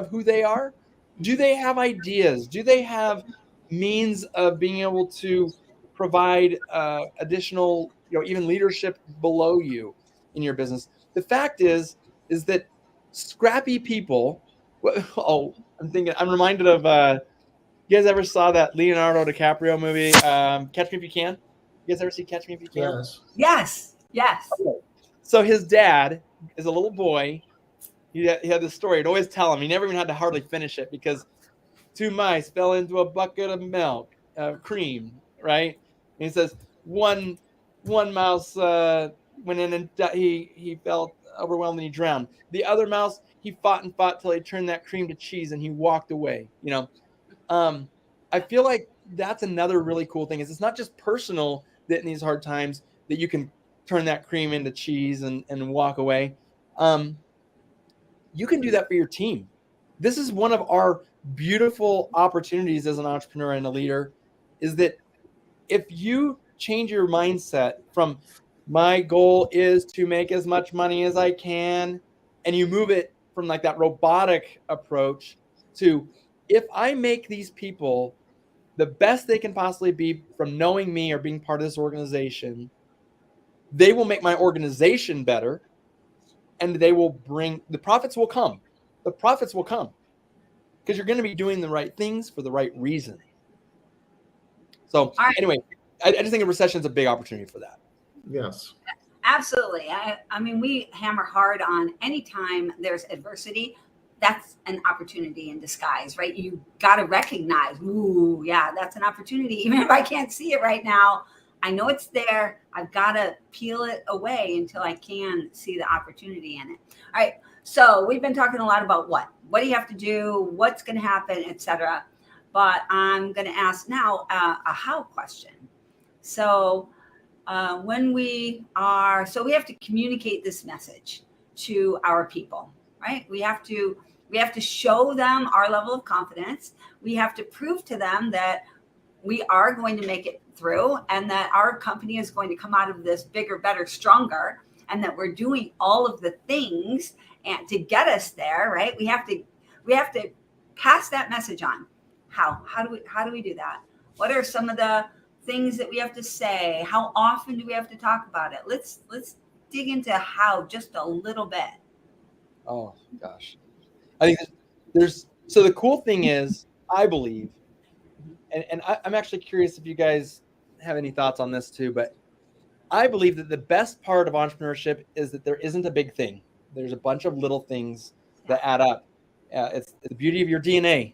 who they are? Do they have ideas? Do they have means of being able to provide additional, even leadership below you? in your business. The fact is that scrappy people. Oh, I'm reminded of. You guys ever saw that Leonardo DiCaprio movie, Catch Me If You Can? You guys ever see Catch Me If You Can? Yes. Yes. Yes. Okay. So his dad is a little boy. He had this story. He'd always tell him. He never even had to hardly finish it because 2 mice fell into a bucket of milk, cream, right? And he says one mouse went in and he felt overwhelmed and he drowned. The other mouse, he fought and fought till he turned that cream to cheese and he walked away. I feel like that's another really cool thing is it's not just personal that in these hard times that you can turn that cream into cheese and walk away. You can do that for your team. This is one of our beautiful opportunities as an entrepreneur and a leader is that if you change your mindset from my goal is to make as much money as I can, and you move it from like that robotic approach to if I make these people the best they can possibly be from knowing me or being part of this organization, they will make my organization better and they will bring the profits will come. The profits will come because you're going to be doing the right things for the right reason. So anyway, I just think a recession is a big opportunity for that. Yes. Absolutely. I mean, we hammer hard on anytime there's adversity, that's an opportunity in disguise, right? You got to recognize, ooh, yeah, that's an opportunity. Even if I can't see it right now, I know it's there. I've got to peel it away until I can see the opportunity in it. All right. So we've been talking a lot about what do you have to do, what's going to happen, etc. But I'm going to ask now a how question. So we have to communicate this message to our people, right? We have to show them our level of confidence. We have to prove to them that we are going to make it through and that our company is going to come out of this bigger, better, stronger, and that we're doing all of the things and to get us there, right? We have to pass that message on. How do we do that? What are some of the things that we have to say? How often do we have to talk about it? Let's dig into how just a little bit. Oh gosh. I think so the cool thing is, I believe, and I'm actually curious if you guys have any thoughts on this too, but I believe that the best part of entrepreneurship is that there isn't a big thing. There's a bunch of little things that add up. It's the beauty of your DNA.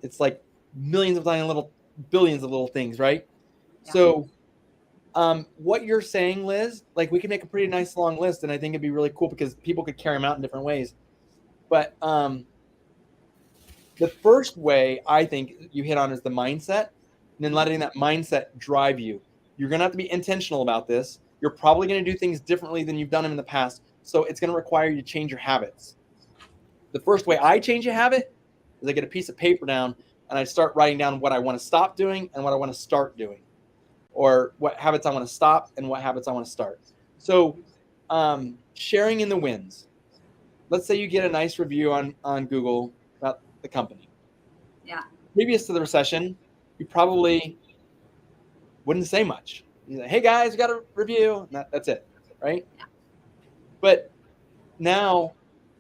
It's like millions of tiny little, billions of little things, right? Yeah. So what you're saying, Liz, like we can make a pretty nice long list, and I think it'd be really cool because people could carry them out in different ways. But the first way I think you hit on is the mindset, and then letting that mindset drive you. You're going to have to be intentional about this. You're probably going to do things differently than you've done them in the past. So it's going to require you to change your habits. The first way I change a habit is I get a piece of paper down and I start writing down what I want to stop doing and what I want to start doing, or what habits I want to stop and what habits I want to start. So sharing in the wins. Let's say you get a nice review on Google about the company. Yeah. Previous to the recession, you probably wouldn't say much. You say, hey guys, we got a review. And that's it, right? Yeah. But now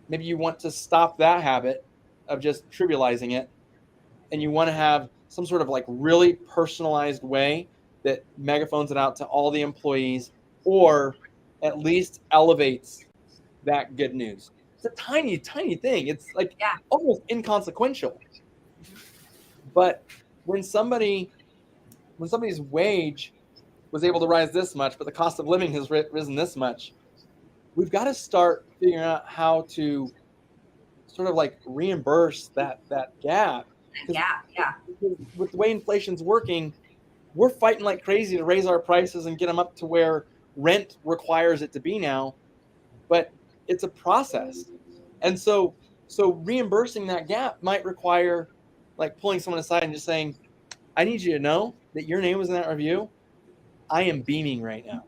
maybe you want to stop that habit of just trivializing it, and you want to have some sort of like really personalized way that megaphones it out to all the employees, or at least elevates that good news. It's a tiny, tiny thing. It's like almost inconsequential. But when somebody's wage was able to rise this much, but the cost of living has risen this much, we've got to start figuring out how to sort of like reimburse that gap. Yeah. With the way inflation's working, we're fighting like crazy to raise our prices and get them up to where rent requires it to be now, but it's a process. And so reimbursing that gap might require like pulling someone aside and just saying, I need you to know that your name was in that review. I am beaming right now.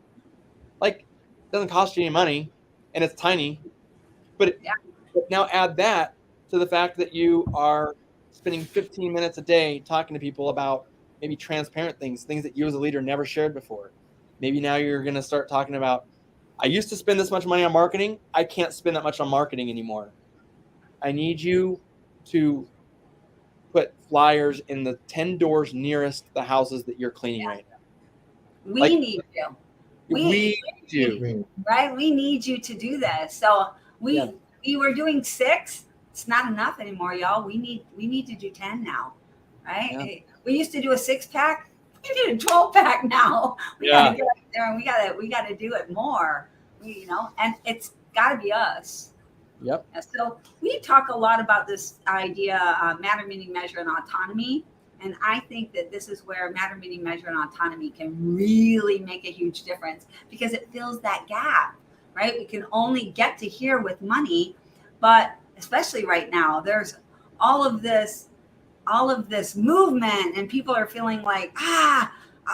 Like, it doesn't cost you any money and it's tiny, but now add that to the fact that you are spending 15 minutes a day talking to people about maybe transparent things that you as a leader never shared before. Maybe now you're going to start talking about I used to spend this much money on marketing. I can't spend that much on marketing anymore. I need you to put flyers in the 10 doors nearest the houses that you're cleaning right now. We need you. We do. Right? We need you to do this. So we were doing 6. It's not enough anymore, y'all. We need to do 10 now. Right? Yeah. We used to do a 6-pack. We do a 12-pack now. We gotta get up there and we gotta do it more. And it's gotta be us. Yep. So we talk a lot about this idea, matter, meaning, measure, and autonomy. And I think that this is where matter, meaning, measure, and autonomy can really make a huge difference, because it fills that gap, right? We can only get to here with money, but especially right now, there's all of this movement, and people are feeling like,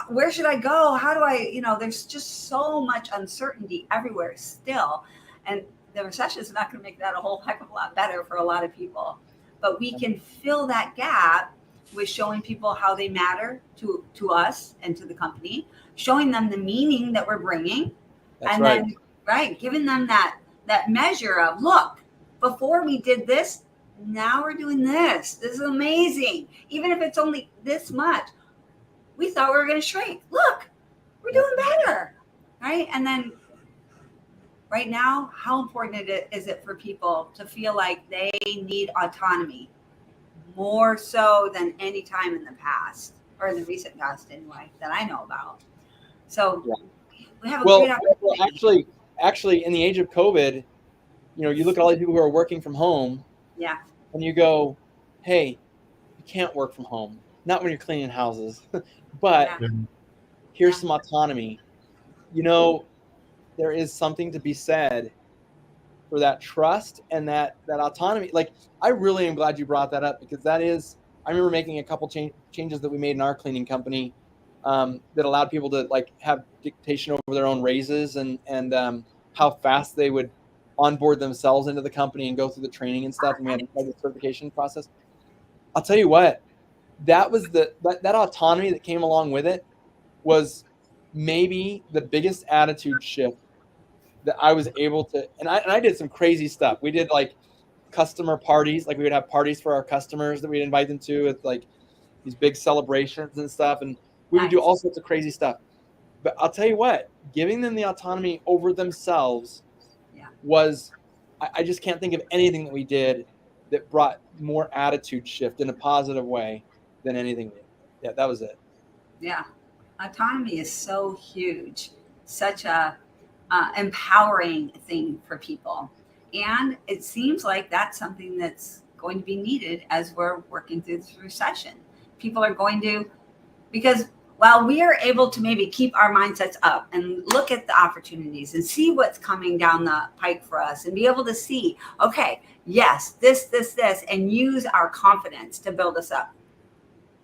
where should I go? How do I, there's just so much uncertainty everywhere still. And the recession is not going to make that a whole heck of a lot better for a lot of people. But we can fill that gap with showing people how they matter to us and to the company, showing them the meaning that we're bringing. That's right. Then, giving them that measure of, look, before we did this, now we're doing this. This is amazing. Even if it's only this much, we thought we were going to shrink. Look, we're doing better, right? And then right now, how important is it for people to feel like they need autonomy more so than any time in the past, or in the recent past anyway, that I know about. So we have a great opportunity. Well, actually, in the age of COVID, you look at all the people who are working from home. Yeah. And you go, hey, you can't work from home. Not when you're cleaning houses. But here's some autonomy. There is something to be said for that trust and that autonomy. Like, I really am glad you brought that up, because I remember making a couple changes that we made in our cleaning company that allowed people to have dictation over their own raises and how fast they would onboard themselves into the company and go through the training and stuff. And we had the certification process. I'll tell you what, that was that autonomy that came along with it was maybe the biggest attitude shift that I was able to, and I did some crazy stuff. We did customer parties, we would have parties for our customers that we'd invite them to with these big celebrations and stuff. And we would do all sorts of crazy stuff. But I'll tell you what, giving them the autonomy over themselves was, I just can't think of anything that we did that brought more attitude shift in a positive way than anything. Yeah, that was it. Yeah. Autonomy is so huge, such a empowering thing for people. And it seems like that's something that's going to be needed as we're working through this recession. People are going to, because while we are able to maybe keep our mindsets up and look at the opportunities and see what's coming down the pike for us and be able to see, okay, yes, this, and use our confidence to build us up.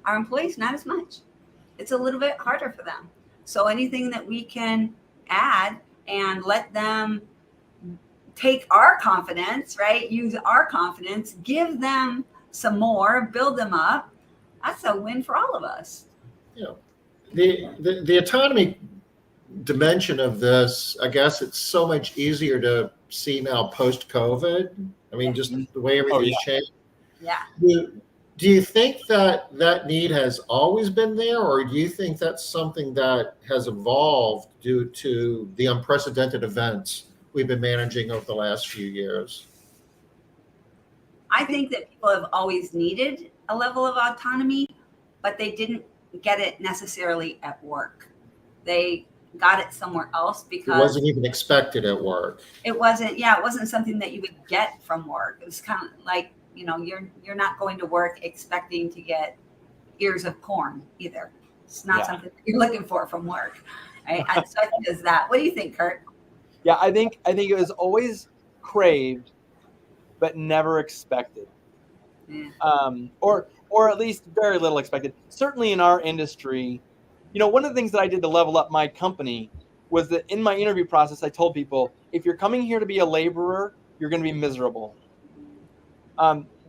Our employees, not as much. It's a little bit harder for them. So anything that we can add and let them take our confidence, right? Use our confidence, give them some more, build them up. That's a win for all of us. The autonomy dimension of this, I guess it's so much easier to see now post-COVID. I mean, just the way everything's changed. Yeah. Do you think that need has always been there, or do you think that's something that has evolved due to the unprecedented events we've been managing over the last few years? I think that people have always needed a level of autonomy, but they didn't get it necessarily at work. They got it somewhere else because it wasn't even expected at work. It wasn't something that you would get from work. It was kind of like, you're not going to work expecting to get ears of corn either. It's not something that you're looking for from work. Right? So I think it's that. What do you think, Curt? Yeah, I think it was always craved, but never expected. Yeah. Or at least very little expected. Certainly in our industry, one of the things that I did to level up my company was that in my interview process, I told people, if you're coming here to be a laborer, you're going to be miserable.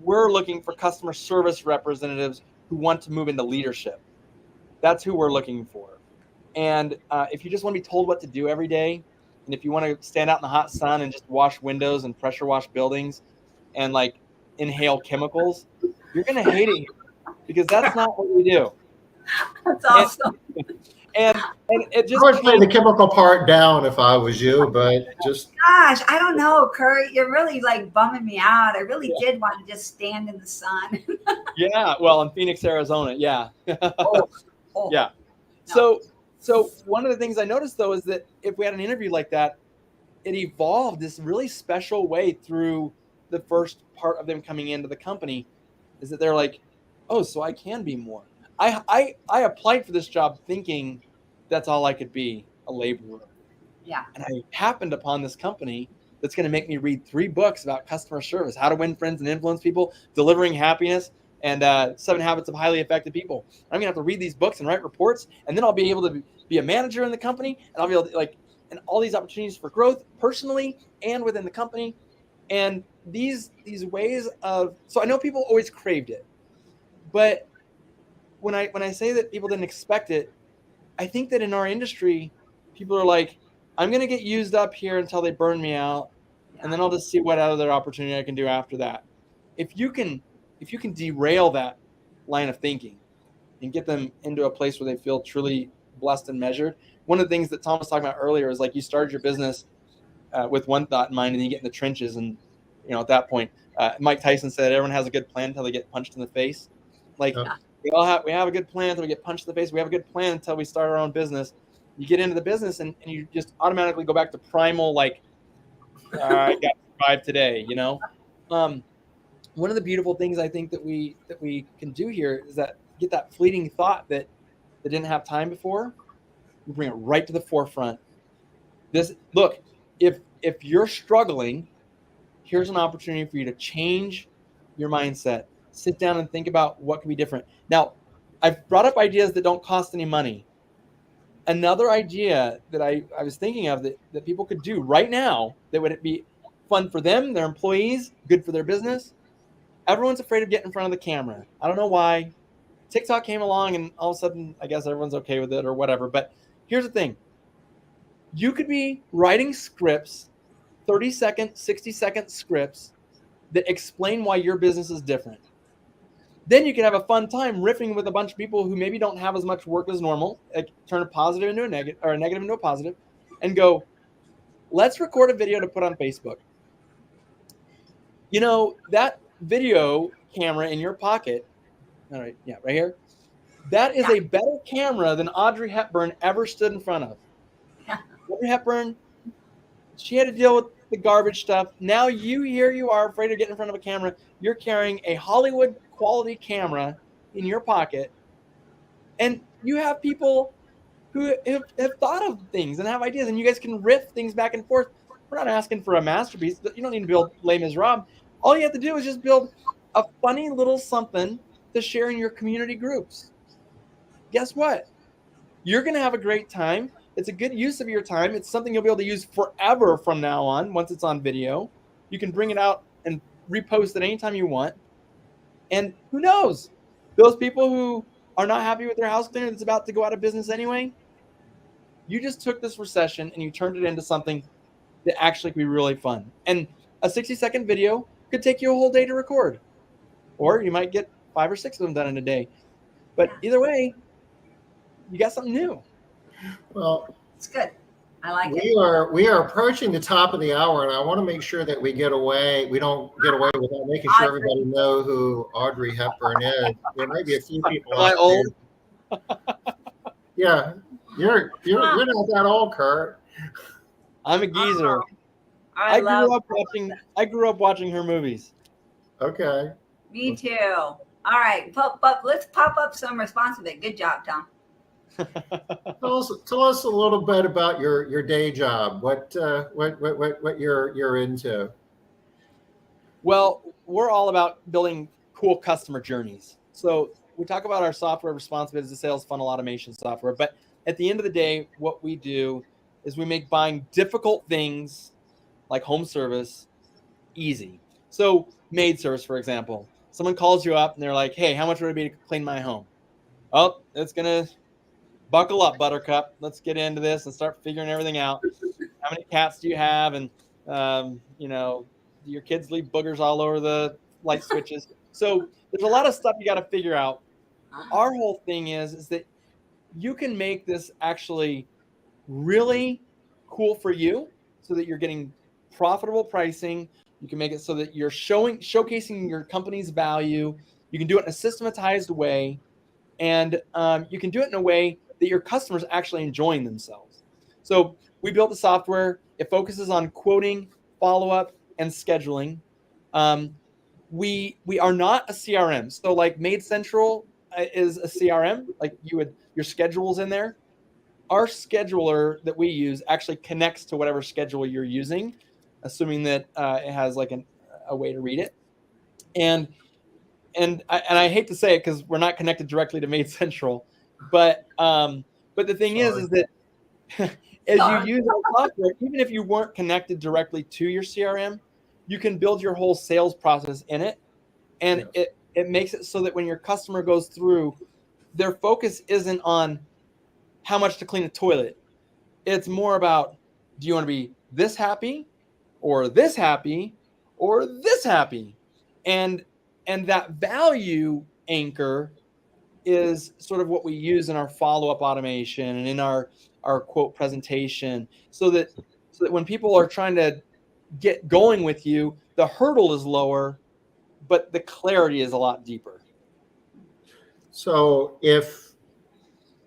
We're looking for customer service representatives who want to move into leadership. That's who we're looking for. And if you just want to be told what to do every day, And if you want to stand out in the hot sun and just wash windows and pressure wash buildings and like inhale chemicals, you're going to hate it here because that's not what we do. That's awesome. And it just I would play the chemical part down if I was you, but just Gosh, I don't know, Curt. You're really like bumming me out. I really did want to just stand in the sun. yeah. Well, in Phoenix, Arizona, yeah. Oh. Yeah. No. So one of the things I noticed though is that if we had an interview like that, it evolved this really special way through the first part of them coming into the company, is that they're like, oh, so I can be more. I applied for this job thinking that's all I could be, a laborer. Yeah. And I happened upon this company that's going to make me read 3 books about customer service, how to win friends and influence people, delivering happiness, and 7 Habits of Highly Effective People. I'm going to have to read these books and write reports, and then I'll be able to be a manager in the company, and I'll be able to and all these opportunities for growth personally and within the company. And these ways of, so I know people always craved it, but when I say that people didn't expect it, I think that in our industry, people are like, I'm going to get used up here until they burn me out, and then I'll just see what other opportunity I can do after that. If you can derail that line of thinking and get them into a place where they feel truly blessed and measured. One of the things that Tom was talking about earlier is like you started your business with one thought in mind, and you get in the trenches, and at that point, Mike Tyson said everyone has a good plan until they get punched in the face. Like we have a good plan until we get punched in the face. We have a good plan until we start our own business. You get into the business and you just automatically go back to primal, like, I got to survive today, One of the beautiful things I think that we can do here is that get that fleeting thought that didn't have time before, we bring it right to the forefront. Look, if you're struggling, here's an opportunity for you to change your mindset. Sit down and think about what can be different. Now, I've brought up ideas that don't cost any money. Another idea that I was thinking of that people could do right now that would be fun for them, their employees, good for their business. Everyone's afraid of getting in front of the camera. I don't know why. TikTok came along and all of a sudden, I guess everyone's okay with it or whatever. But here's the thing. You could be writing scripts, 30-second, 60-second scripts that explain why your business is different. Then you can have a fun time riffing with a bunch of people who maybe don't have as much work as normal, turn a positive into a negative or a negative into a positive, and go, let's record a video to put on Facebook. That video camera in your pocket, all right, yeah, right here, that is a better camera than Audrey Hepburn ever stood in front of. Yeah. Audrey Hepburn, she had to deal with the garbage stuff. Now you are afraid of getting in front of a camera. You're carrying a Hollywood quality camera in your pocket, and you have people who have thought of things and have ideas, and you guys can riff things back and forth. We're not asking for a masterpiece. You don't need to build Les Miserables. All you have to do is just build a funny little something to share in your community groups. Guess what? You're going to have a great time. It's a good use of your time. It's something you'll be able to use forever from now on once it's on video. You can bring it out and repost it anytime you want. And who knows? Those people who are not happy with their house cleaner that's about to go out of business anyway, you just took this recession and you turned it into something that actually could be really fun. And a 60-second video could take you a whole day to record. Or you might get 5 or 6 of them done in a day. But either way, you got something new. Well, it's good. I like it. We are approaching the top of the hour, and I want to make sure that we don't get away without making sure everybody know who Audrey Hepburn is. There might be a few people out there. Yeah, you're not that old, Curt. I'm a geezer. I grew up watching her movies. Okay. Me too. All right, but let's pop up some Responsibid. Good job, Tom. Tell us a little bit about your day job. What you're into. Well, we're all about building cool customer journeys. So we talk about our software. Responsibid is a sales funnel automation software. But at the end of the day, what we do is we make buying difficult things like home service easy. So maid service, for example, someone calls you up and they're like, hey, how much would it be to clean my home? Oh, it's going to buckle up, Buttercup. Let's get into this and start figuring everything out. how many cats do you have, and you know, your kids leave boogers all over the light switches. So there's a lot of stuff you got to figure out. Our whole thing is that you can make this actually really cool for you, so that you're getting profitable pricing. You can make it so that you're showcasing your company's value. You can do it in a systematized way, and you can do it in a way that your customers actually enjoying themselves. So we built the software. It focuses on quoting, follow-up, and scheduling. We are not a CRM. So like Made Central is a CRM. Like your schedule's in there. Our scheduler that we use actually connects to whatever schedule you're using, assuming that it has like a way to read it. And I hate to say it because we're not connected directly to Made Central, but the thing is that as you use our software, even if you weren't connected directly to your CRM, you can build your whole sales process in it, and it makes it so that when your customer goes through, their focus isn't on how much to clean a toilet. It's more about, do you want to be this happy or this happy or this happy? And that value anchor is sort of what we use in our follow-up automation and in our quote presentation, so that when people are trying to get going with you, the hurdle is lower, but the clarity is a lot deeper. So if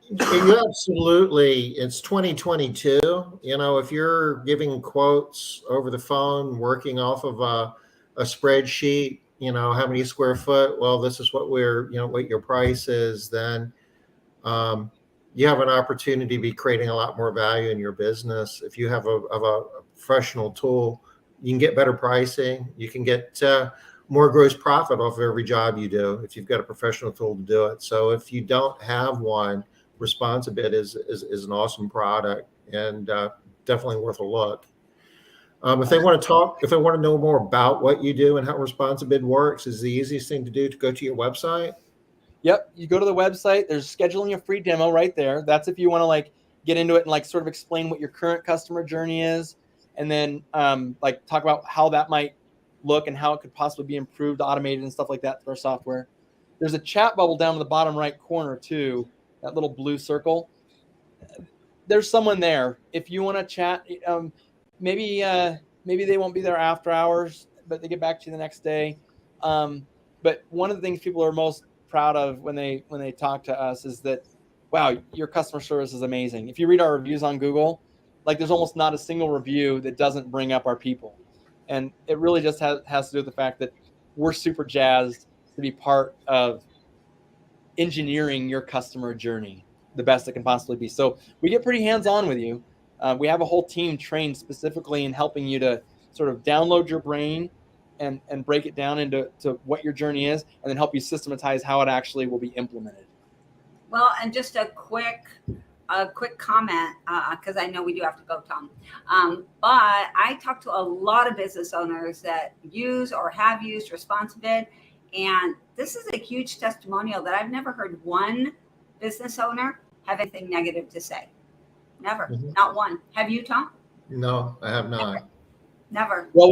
you absolutely, it's 2022, you know, if you're giving quotes over the phone, working off of a spreadsheet, you know, how many square foot, well, this is what what your price is, then you have an opportunity to be creating a lot more value in your business. If you have a professional tool, you can get better pricing. You can get more gross profit off of every job you do if you've got a professional tool to do it. So if you don't have one, Responsibid is an awesome product, and definitely worth a look. If they want to know more about what you do and how Responsibid works, is the easiest thing to do to go to your website. Yep, you go to the website. There's scheduling a free demo right there. That's if you want to like get into it and like sort of explain what your current customer journey is, and then like talk about how that might look and how it could possibly be improved, automated, and stuff like that through our software. There's a chat bubble down in the bottom right corner too. That little blue circle. There's someone there. If you want to chat, maybe they won't be there after hours, but they get back to you the next day. But one of the things people are most proud of when they talk to us is that, wow, your customer service is amazing. If you read our reviews on Google, like there's almost not a single review that doesn't bring up our people. And it really just has to do with the fact that we're super jazzed to be part of engineering your customer journey the best it can possibly be. So we get pretty hands-on with you. We have a whole team trained specifically in helping you to sort of download your brain and break it down into what your journey is, and then help you systematize how it actually will be implemented. Well, and just a quick comment, because I know we do have to go, Tom. But I talk to a lot of business owners that use or have used Responsibid, and this is a huge testimonial that I've never heard one business owner have anything negative to say. Never, not one. Have you, Tom? No, I have not. Never. Well,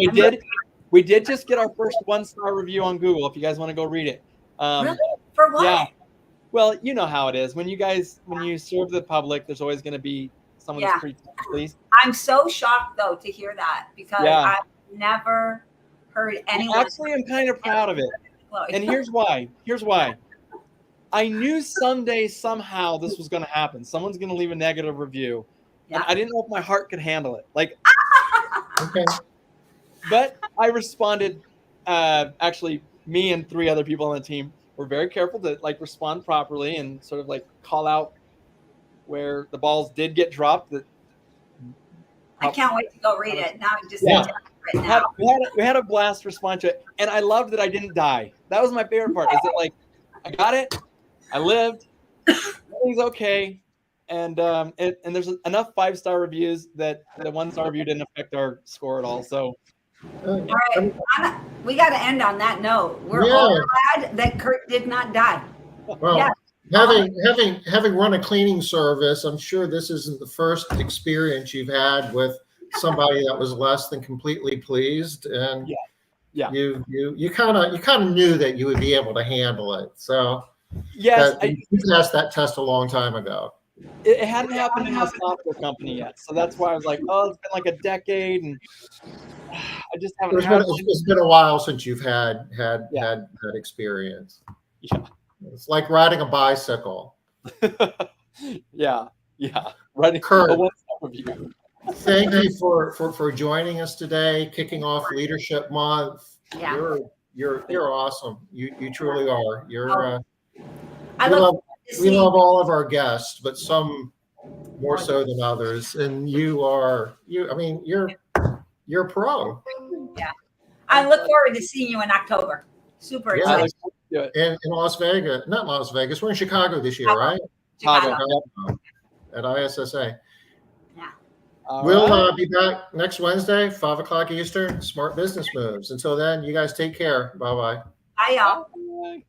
we did just get our first 1-star review on Google. If you guys want to go read it. Really? For what? Yeah. Well, you know how it is. When you serve the public, there's always going to be someone that's pretty pleased. I'm so shocked though to hear that, because I've never heard anyone. Actually, I'm kind of proud of it. And here's why. I knew someday, somehow, this was going to happen. Someone's going to leave a negative review. Yeah. And I didn't know if my heart could handle it. Like, okay. But I responded. Actually, me and 3 other people on the team were very careful to like respond properly and sort of like call out where the balls did get dropped. I can't wait to go read it. Now I'm just right now. We had a blast respond to it, and I loved that I didn't die. That was my favorite part. Is that like I got it, I lived, everything's okay, and there's enough 5-star reviews that the 1-star review didn't affect our score at all. So. All right, we got to end on that note. We're all glad that Curt did not die. Well, having run a cleaning service, I'm sure this isn't the first experience you've had with somebody that was less than completely pleased, and Yeah. you kind of knew that you would be able to handle it. So Yes, you passed that test a long time ago. it hadn't happened in my software company yet, so that's why I was like, oh, it's been like a decade, and I just haven't had one. It's been a while since you've had that experience. Yeah. It's like riding a bicycle. Yeah. Right. Curt, Review. thank you for joining us today, kicking off Leadership Month. Yeah. You're awesome. You truly are. We love all of our guests, but some more so than others. And you're a pro. Yeah. I look forward to seeing you in October. Super excited. In Las Vegas, not Las Vegas. We're in Chicago this year, right? Chicago. At ISSA. Yeah. We'll be back next Wednesday, 5 o'clock Eastern. Smart Business Moves. Until then, you guys take care. Bye-bye. Bye, y'all. Bye.